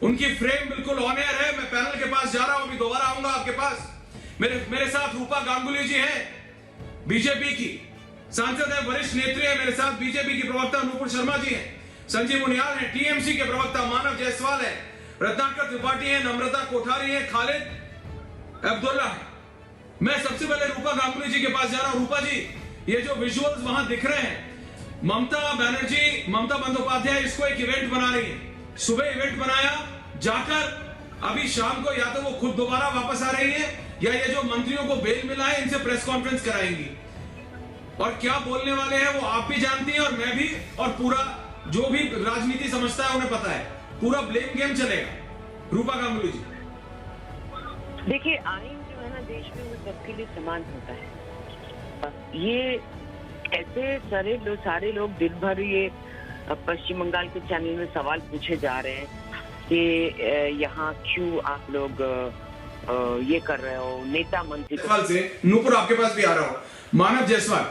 उनकी फ्रेम बिल्कुल on air है। मैं पैनल के पास जा रहा हूं, अभी दोबारा आऊंगा आपके पास। मेरे साथ रूपा गांगुली जी हैं, बीजेपी की सांसद है, वरिष्ठ नेत्री है। मेरे साथ बीजेपी की प्रवक्ता नुपुर शर्मा जी हैं, संजीव मुनियाल है, टीएमसी के प्रवक्ता मानव जायसवाल है, रत्नाकर त्रिपाठी है, नम्रता कोठारी है, खालिद अब्दुल्ला है। मैं सबसे पहले रूपा गांगुली जी के पास जा रहा हूं। रूपा जी, ये जो विजुअल्स वहां दिख रहे हैं, ममता बंदोपाध्याय इसको एक इवेंट बना रही है। सुबह इवेंट बनाया, जाकर अभी शाम को या तो वो खुद दोबारा वापस आ रही है, या ये जो मंत्रियों को बेल मिला है इनसे प्रेस कॉन्फ्रेंस कराएंगी। और क्या बोलने वाले हैं वो आप भी जानती हैं और मैं भी, और पूरा जो भी राजनीति समझता है उन्हें पता है। पूरा ब्लेम गेम चलेगा। रूपा गांगुली जी, देखिए, आइन जो है ना देश में, वो सबके लिए समान होता है। ये ऐसे सारे लोग दिन भर ये पश्चिम बंगाल के चैनल में सवाल पूछे जा रहे हैं कि यहाँ क्यों आप लोग ये कर रहे हो, नेता मंत्री से नूपुर आपके पास भी आ रहा हूं। मानव जायसवाल,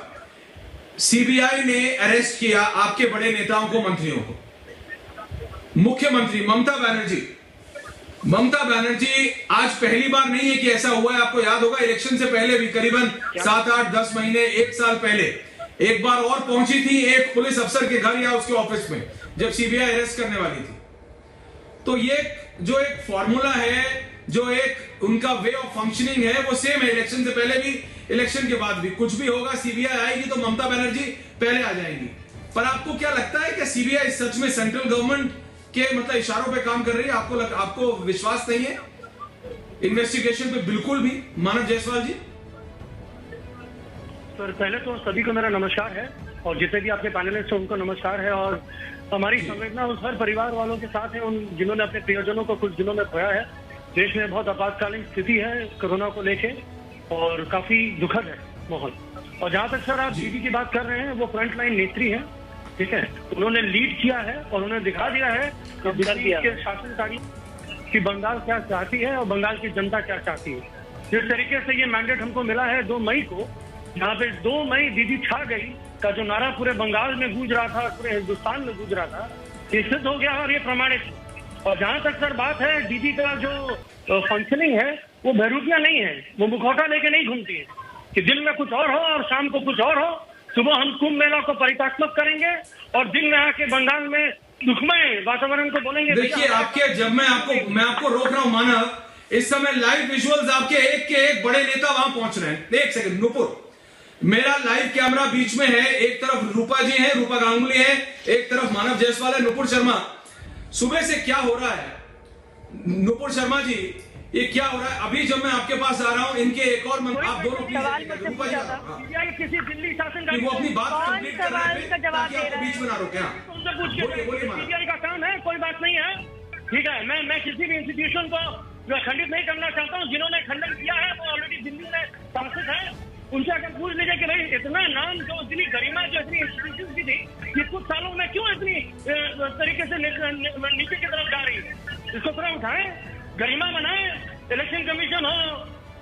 सीबीआई ने अरेस्ट किया आपके बड़े नेताओं को, मंत्रियों को। मुख्यमंत्री ममता बनर्जी आज पहली बार नहीं है कि ऐसा हुआ है। आपको याद होगा इलेक्शन से पहले भी करीबन 7, 8, 10 महीने, 1 साल पहले एक बार और पहुंची थी एक पुलिस अफसर के घर या उसके ऑफिस में, जब सीबीआई अरेस्ट करने वाली थी। तो ये जो एक फॉर्मूला है, जो एक उनका वे ऑफ फंक्शनिंग है, वो सेम है। इलेक्शन से पहले भी, इलेक्शन के बाद भी। कुछ भी होगा, सीबीआई आएगी तो ममता बनर्जी पहले आ जाएंगी। पर आपको क्या लगता है कि सीबीआई सच में सेंट्रल गवर्नमेंट के मतलब इशारों पे काम कर रही है? आपको विश्वास नहीं है इन्वेस्टिगेशन पे? बिल्कुल भी। मानव जायसवाल जी। सर, पहले तो सभी को मेरा नमस्कार है, और जितने भी आपके पैनलिस्ट हैं उनको नमस्कार है। और हमारी संवेदना उस हर परिवार वालों के साथ है, उन जिन्होंने अपने प्रियजनों को कुछ दिनों में खोया है। देश में बहुत आपातकालीन स्थिति है कोरोना को लेके, और काफी दुखद है माहौल। और जहाँ तक सर आप दीदी की बात कर रहे हैं, वो फ्रंट लाइन नेत्री है, ठीक है। उन्होंने लीड किया है और उन्होंने दिखा दिया है कि दिल्ली के शासनकारी कि बंगाल क्या चाहती है और बंगाल की जनता क्या चाहती है। जिस तरीके से ये मैंडेट हमको मिला है 2 मई को, जहाँ पे 2 मई दीदी छा गई का जो नारा पूरे बंगाल में गूंज रहा था, पूरे हिंदुस्तान में गूंज रहा था, ये सिद्ध हो गया और ये प्रमाणित। और जहाँ तक सर बात है दीदी का जो फंक्शनिंग है, वो बहरूपिया नहीं है, वो मुखौटा लेके नहीं घूमती है कि दिन में कुछ और हो और शाम को कुछ और हो। सुबह हम कुंभ मेला को परितात्मक करेंगे और दिन में आके बंगाल में दुखमय वातावरण को बोलेंगे। देखिए, आपके जब मैं आपको रोक रहा हूं मानव, इस समय लाइव विजुअल्स आपके एक के एक बड़े नेता वहां पहुंच रहे हैं। एक सेकंड नुपुर, मेरा लाइव कैमरा बीच में है। एक तरफ रूपा जी हैं, रूपा गांगुली है, एक तरफ मानव जायसवाल है, नुपुर शर्मा। सुबह से क्या हो रहा है नुपुर शर्मा जी, ये क्या हो रहा है? अभी जब मैं आपके पास आ रहा हूँ, इनके एक और आप दोनों प्लीज रूपा जी, किसी दिल्ली शासन वो अपनी बात कंप्लीट कर रहे थे, आपको बीच में ना रोके। बोलिए सीबीआई का काम है, कोई बात नहीं है, ठीक है। मैं किसी भी इंस्टीट्यूशन को खंडित नहीं करना चाहता हूँ। जिन्होंने खंडन किया है वो ऑलरेडी दिल्ली में शासित है। उनसे अगर पूछ लीजिए कि भाई इतना नाम, जो इतनी गरिमा, जो इतनी इंस्टीट्यूशन की थी, ये कुछ सालों में क्यों इतनी तरीके से नीचे की तरफ जा रही है? इसको थोड़ा उठाएं, गरिमा बनाएं। इलेक्शन कमीशन हो,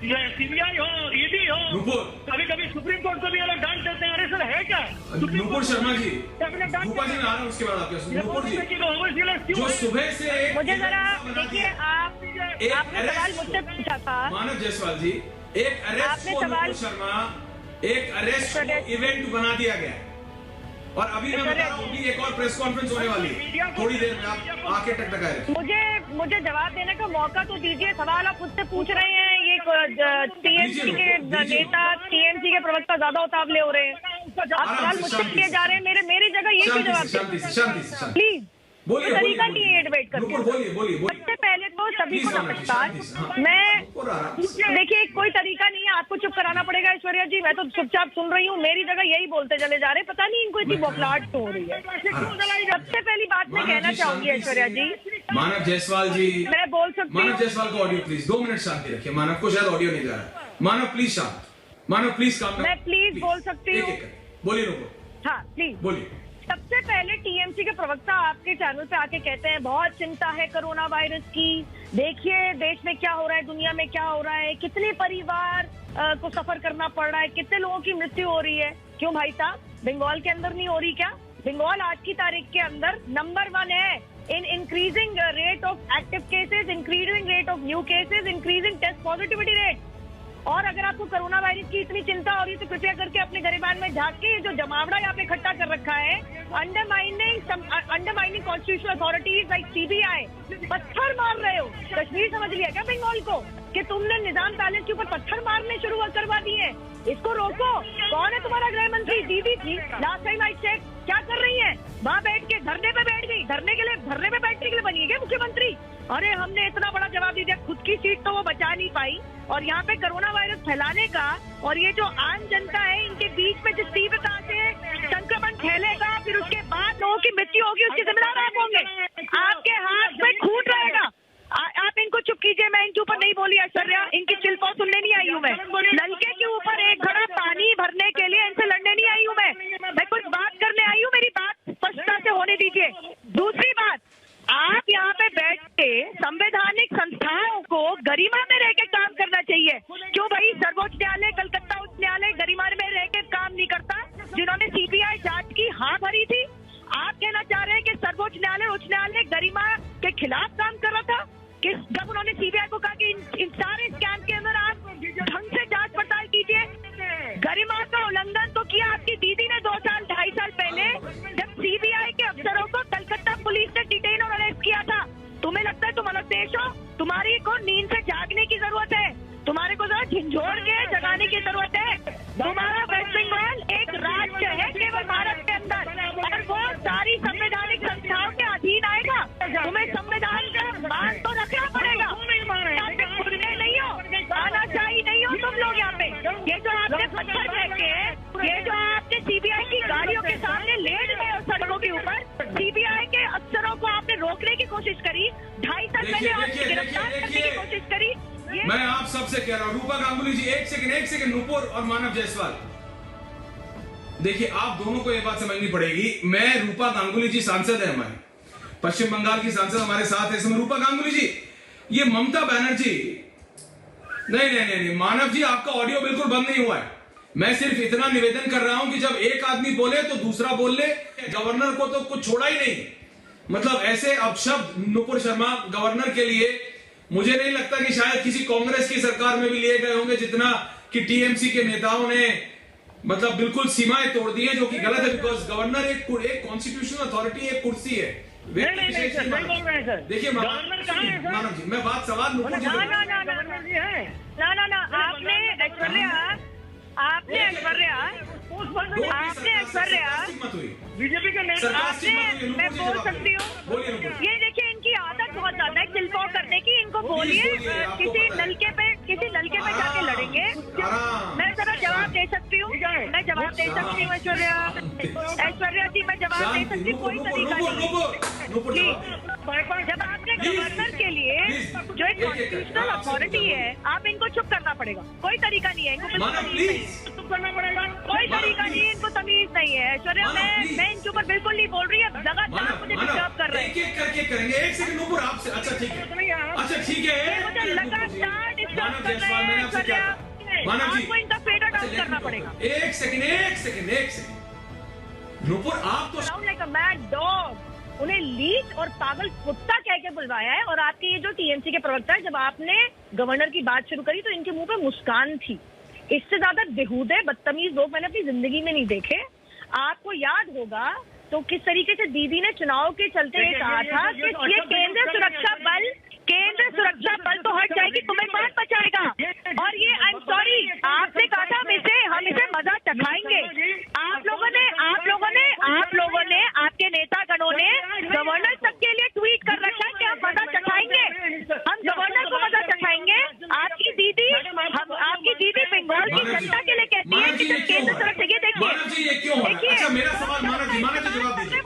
सीबीआई हो, ईडी हो, कभी कभी सुप्रीम कोर्ट को भी अलग डांट देते हैं। अरे सर, है क्या नुपुर शर्मा जी? रूपा जी, मैं आ रहा हूँ उसके बाद आपके। नुपुर जी, जो सुबह से मुझे जरा देखिए, आपने सवाल मुझसे पूछा था मानव जायसवाल जी, एक अरेस्ट को नुपुर शर्मा, एक अरेस्ट को इवेंट बना दिया गया, और अभी मैं बता रहा हूँ कि एक और प्रेस कॉन्फ्रेंस होने वाली है थोड़ी देर में। आप आके टकटकाए रखें। मुझे जवाब देने का मौका तो दीजिए। सवाल आप मुझसे पूछ रहे हैं, ये टीएमसी के नेता, टीएमसी के प्रवक्ता ज्यादा उतावले हो रहे हैं। आप सवाल मुझसे किए जा रहे हैं, मेरी जगह ये क्यों जवाब? शांति प्लीज, बोलिए, तरीका नहीं है डिबेट करके। बोलिए। सबसे पहले तो सभी को नमस्कार। मैं देखिए, कोई तरीका नहीं है, आपको चुप कराना पड़ेगा ऐश्वर्या जी। मैं तो चुपचाप सुन रही हूँ, मेरी जगह यही बोलते चले जा रहे हैं। पता नहीं इनको इतनी बौखलाहट क्यों हो रही है। सबसे पहली बात मैं कहना चाहूंगी ऐश्वर्या जी, मानव जायसवाल जी, मैं बोल सकती हूँ? मानव जायसवाल को ऑडियो प्लीज 2 मिनट शांति रखिए। मानव को शायद ऑडियो नहीं जा रहा। मानव प्लीज शांत, मानव प्लीज काम। मैं प्लीज बोल सकती हूँ? बोलिए नुपुर। हाँ प्लीज बोलिए। सबसे पहले टीएमसी के प्रवक्ता आपके चैनल पे आके कहते हैं बहुत चिंता है कोरोना वायरस की। देखिए देश में क्या हो रहा है, दुनिया में क्या हो रहा है, कितने परिवार को सफर करना पड़ रहा है, कितने लोगों की मृत्यु हो रही है। क्यों भाई साहब, बंगाल के अंदर नहीं हो रही क्या? बंगाल आज की तारीख के अंदर नंबर 1 है in increasing rate of active cases, increasing rate of new cases, increasing test positivity rate. और अगर आपको कोरोना वायरस की इतनी चिंता हो रही है तो कृपया करके अपने गिरेबान में झांक के ये जो जमावड़ा यहाँ पे इकट्ठा कर रखा है, undermining constitutional authorities like CBI, पत्थर मार रहे हो। कश्मीर समझ लिया क्या बंगाल को कि तुमने निजाम पैलेस के ऊपर पत्थर मारने शुरू करवा दिए हैं? इसको रोको। कौन है तुम्हारा गृह मंत्री? दीदी थी लास्ट टाइम आई चेक। क्या कर रही है? वहाँ बैठ के धरने पे बैठ गई। धरने पे बैठने के लिए बनी है क्या मुख्यमंत्री? अरे हमने इतना बड़ा जवाब दे दिया, खुद की सीट तो वो बचा नहीं पाई और यहाँ पे कोरोना वायरस फैलाने का, और ये जो आम जनता है इनके बीच में जिस तीव्रता से संक्रमण फैलेगा फिर उसके बाद लोगों की मृत्यु होगी, उसके जिम्मेदार आप होंगे। आपके हाथ में खून रहेगा। आप इनको चुप कीजिए, मैं इनके ऊपर नहीं बोली ऐश्वर्या, इनकी चिल्पा सुनने नहीं आई हूँ मैं। नलके के ऊपर एक घड़ा पानी भरने के लिए इनसे लड़ने नहीं आई हूँ मैं कुछ बात करने आई हूँ। मेरी बात स्पष्टता से होने दीजिए। दूसरी बात, आप यहाँ पे बैठ के संवैधानिक संस्थाओं को गरिमा में रह के काम करना चाहिए। क्यों भाई सर्वोच्च न्यायालय, कलकत्ता उच्च न्यायालय गरिमा में रह के काम नहीं करता? जिन्होंने सीबीआई जांच की हाँ भरी थी, आप कहना चाह रहे हैं कि सर्वोच्च न्यायालय उच्च न्यायालय गरिमा के खिलाफ काम कर रहा था? कि जब उन्होंने सीबीआई को कहा कि इन सारे स्कैम के अंदर आप ढंग से जांच पड़ताल कीजिए, गरिमा का उल्लंघन तो किया आपकी दीदी ने 2 साल 2.5 साल पहले, जब सीबीआई के अफसरों को कलकत्ता पुलिस ने डिटेन और अरेस्ट किया था। तुम्हें लगता है तुम अलग देश हो? तुम्हारी को नींद से जागने की जरूरत है, तुम्हारे को जरा झिंझोड़ के जगाने की जरूरत है। तुम्हारा वेस्ट बंगाल एक राज्य है केवल भारत के अंदर, और वो सारी संवैधानिक संस्थाओं के अधीन आएगा। तुम्हें संविधान का मान तो रखना पड़ेगा। नहीं हो, आनाशाही नहीं हो तुम लोग यहाँ पे। ये जो आपने पत्थर फेंके हैं, ये जो आपने सीबीआई की गाड़ियों के सामने लेट गए और सड़कों के ऊपर, सीबीआई के अफसरों को आपने रोकने की कोशिश करी, 2.5 साल पहले आपने गिरफ्तार करने की कोशिश करी। मैं आप सबसे कह रहा हूँ, रूपा गांगुली जी, एक सेकंड, नुपुर और मानव जायसवाल, देखिए आप दोनों को ये बात समझनी पड़ेगी। मैं रूपा गांगुली जी सांसद है, हमारे पश्चिम बंगाल की सांसद हमारे साथ है इसमें। रूपा गांगुली जी, ये ममता बनर्जी, नहीं, मानव जी आपका ऑडियो बिल्कुल बंद नहीं हुआ है। मैं सिर्फ इतना निवेदन कर रहा हूं कि जब एक आदमी बोले तो दूसरा बोल ले। गवर्नर को तो कुछ छोड़ा ही नहीं, मतलब ऐसे अपशब्द नुपुर शर्मा गवर्नर के लिए मुझे नहीं लगता कि शायद किसी कांग्रेस की सरकार में भी लिए गए होंगे, जितना कि टीएमसी के नेताओं ने मतलब बिल्कुल सीमाएं तोड़ दी है, जो कि गलत है। बिकॉज गवर्नर एक कॉन्स्टिट्यूशनल अथॉरिटी, एक कुर्सी है। देखिए मानव जी, मैं बात सवाल नुपुर जी बीजेपी के नेता मैं बोल सकती हूँ। ये देखिए इनकी आदत बहुत ज्यादा है चिल्पॉ करने की। इनको बोलिए किसी नलके पे जाके लड़ेंगे। मैं जरा जवाब दे सकती हूँ, मैं जवाब दे सकती हूँ ऐश्वर्या जी, मैं जवाब दे सकती हूँ। कोई तरीका नहीं। जब आपने गवर्नर के लिए जो एक कॉन्स्टिट्यूशनल अथॉरिटी है, आप इनको चुप करना पड़ेगा। कोई तरीका नहीं है, इनको चुप करना पड़ेगा। कोई तरीका नहीं है, इनको तमीज नहीं है। ऐश्वर्या मैं इनके ऊपर बिल्कुल नहीं बोल रही है, लगातार मुझे डिस्टर्ब कर रहे हैं। एक करके करेंगे। एक सेकंड नुपुर आपसे, अच्छा ठीक है, मुझे लगातार डिस्टर्ब कर रहे हैं ऐश्वर्या। आपको इनका फेडर डाउन करना पड़ेगा। एक सेकंड नुपुर, आप तो लाइक अ मैड डॉग, उन्हें लीच और पागल कुत्ता कह के बुलवाया है। और आपके ये जो टीएमसी के प्रवक्ता है, जब आपने गवर्नर की बात शुरू करी तो इनके मुंह पे मुस्कान थी। इससे ज्यादा बेहूदे बदतमीज लोग मैंने अपनी जिंदगी में नहीं देखे। आपको याद होगा तो किस तरीके से दीदी ने चुनाव के चलते ये कहा था कि ये केंद्रीय सुरक्षा बल तो हट जाएगी, तुम्हें कौन बचाएगा। और ये आई एम सॉरी, आपने कहा था हम इसे मजा चखाएंगे। आप लोगों ने आपके नेता गणों ने गवर्नर तक के लिए ट्वीट कर रखा है कि हम मजा चखाएंगे, हम गवर्नर को मजा चखाएंगे। आपकी दीदी बंगाल की जनता के लिए कहती है कि जब केंद्र सुरक्षा, ये देखिए अच्छा मेरा सवाल मानव जी जवाब दीजिए।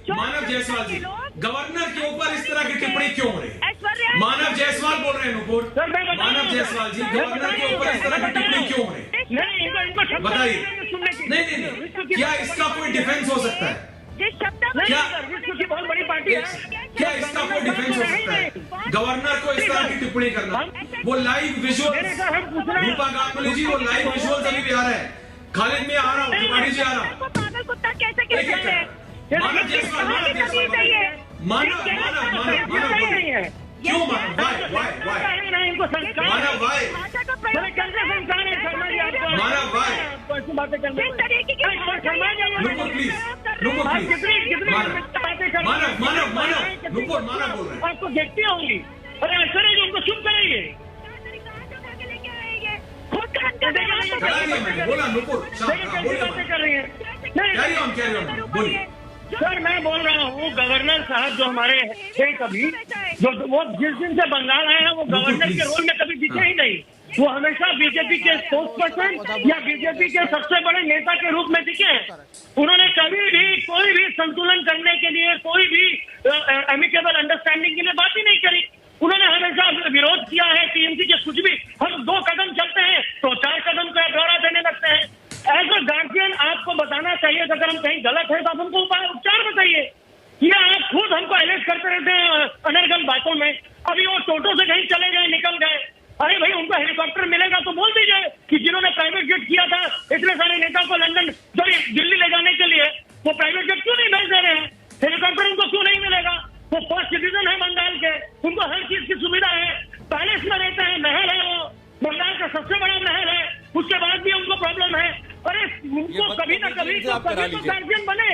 मानव जायसवाल जी, गवर्नर के ऊपर इस तरह की टिप्पणी क्यों हो रही है? मानव जायसवाल बोल रहे हैं नुपुर, मानव जायसवाल जी, गवर्नर के ऊपर इस तरह की टिप्पणी क्यों हो रही है? बताइए। नहीं, क्या इसका कोई डिफेंस हो सकता है? बहुत बड़ी पार्टी है, क्या इसका कोई डिफेंस हो सकता है? गवर्नर को इस तरह की टिप्पणी करना, वो लाइव विजुअल, रूपा गांगुली जी, वो लाइव विजुअल अभी भी आ रहा है। खालिद में आ रहा हूँ, त्रिपाठी जी आ रहा हूँ। पागल कुत्ता कैसे कह सकते हैं? मानव जायसवाल, मानव जायसवाल, मानव नहीं है क्यों मानव? वाई इनको संस्कार मानव वाई मैंने कैसे संस्कार है शर्मा जी आपको? मानव वाई कैसी बातें करने शर्मा जी नुपुर प्लीज, नुपुर आप प्लीज, कितनी बातें कर नुपुर मानव बोल रहे हैं। आपको देखती होंगी। अरे ऐश्वर्या जी उनको चुप कराइए। करा दिया मैंने, बोला नुपुर कैसी बातें कर रही है? कैरी ऑन बोलिए। सर मैं बोल रहा हूँ गवर्नर साहब जो हमारे थे कभी, जो वो जिस दिन से बंगाल आए हैं वो गवर्नर के रोल में कभी दिखे ही नहीं। वो हमेशा बीजेपी के स्पोक्स पर्सन या बीजेपी के सबसे बड़े नेता के रूप में दिखे हैं। उन्होंने कभी भी कोई भी संतुलन करने के लिए, कोई भी एमिकेबल अंडरस्टैंडिंग के लिए बात ही नहीं करी। उन्होंने हमेशा विरोध किया है टीएमसी के। कुछ भी हम 2 कदम चलते हैं तो 4 कदम का ब्यौरा देने लगते हैं। एज अ गार्जियन आपको बताना चाहिए अगर हम कहीं गलत है तो आप हमको उपचार बताइए। ये आप खुद हमको अलर्ट करते रहते हैं अनर्गल बातों में। अभी वो टोटो से कहीं चले गए, निकल गए। अरे भाई उनको हेलीकॉप्टर मिलेगा तो बोल दीजिए कि जिन्होंने प्राइवेट जेट किया था इतने सारे नेता को लंदन दिल्ली ले जाने के लिए, वो प्राइवेट जेट क्यों नहीं भेज दे रहे हैं? हेलीकॉप्टर उनको क्यों नहीं मिलेगा? वो फर्स्ट सिटीजन है बंगाल के, उनको हर चीज की सुविधा है। पैलेस में रहते हैं, महल है, वो बंगाल का सबसे बड़ा महल है, उसके बाद भी उनको प्रॉब्लम है। अरे उनको कभी ना कभी तो गार्जियन बने,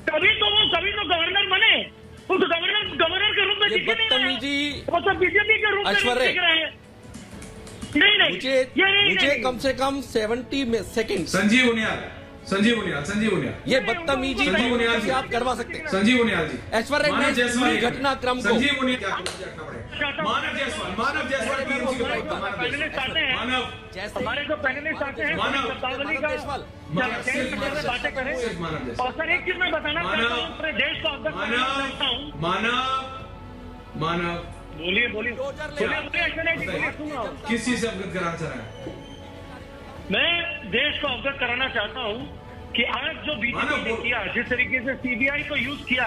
कभी तो गवर्नर बने। उनको गवर्नर के रूप में दिख नहीं रहे, वो तो बीजेपी के रूप में दिख रहे हैं। नहीं मुझे कम से कम 70 सेकंड संजीव उनियाल ये बदतमीजी संजीव उनियाल जी आप करवा सकते हैं। संजीव उनियाल जी ऐश्वर्या मानव जायसवाल घटनाक्रम को संजीव उनियाल क्या रखना पड़ेगा? मानव जायसवाल टीएमसी के पैनलिस्ट आते हैं, मानव हमारे जो पैनलिस्ट आते हैं शब्दावली का बातें करें। और सर एक चीज मैं बताना चाहता हूँ, पूरे देश को अवगत कराना चाहता हूँ। मानव बोलिए ऐश्वर्या जी बोलिए, सुन रहा हूँ। किस चीज से अवगत कराना चाह रहे हैं? मैं देश को अवगत कराना चाहता हूँ कि आज जो बीजेपी ने किया, जिस तरीके से सीबीआई को यूज किया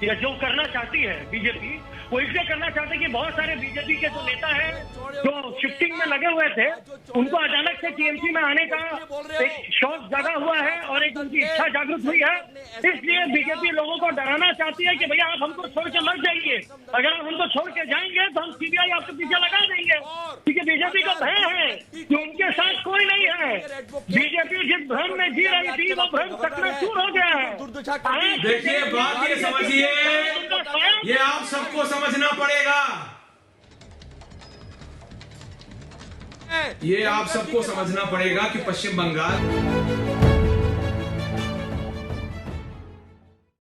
या जो करना चाहती है बीजेपी, वो इसलिए करना चाहते हैं कि बहुत सारे बीजेपी के जो नेता हैं जो शिफ्टिंग में लगे हुए थे, उनको अचानक से टीएमसी में आने का एक शौक जगा हुआ है और एक उनकी इच्छा जागृत हुई है। इसलिए बीजेपी लोगों को डराना चाहती है कि भैया आप हमको छोड़ के मर जाइए, अगर आप हमको छोड़ के जाएंगे तो हम सीबीआई आपके पीछे लगा देंगे। क्योंकि बीजेपी का भय है कि उनके साथ कोई नहीं है। बीजेपी जिस भ्रम में जी रही थी वो भ्रम चकनाचूर हो गया है। देखिए बात ये समझिए, ये आप सबको समझना पड़ेगा। ये आप सबको समझना पड़ेगा कि पश्चिम बंगाल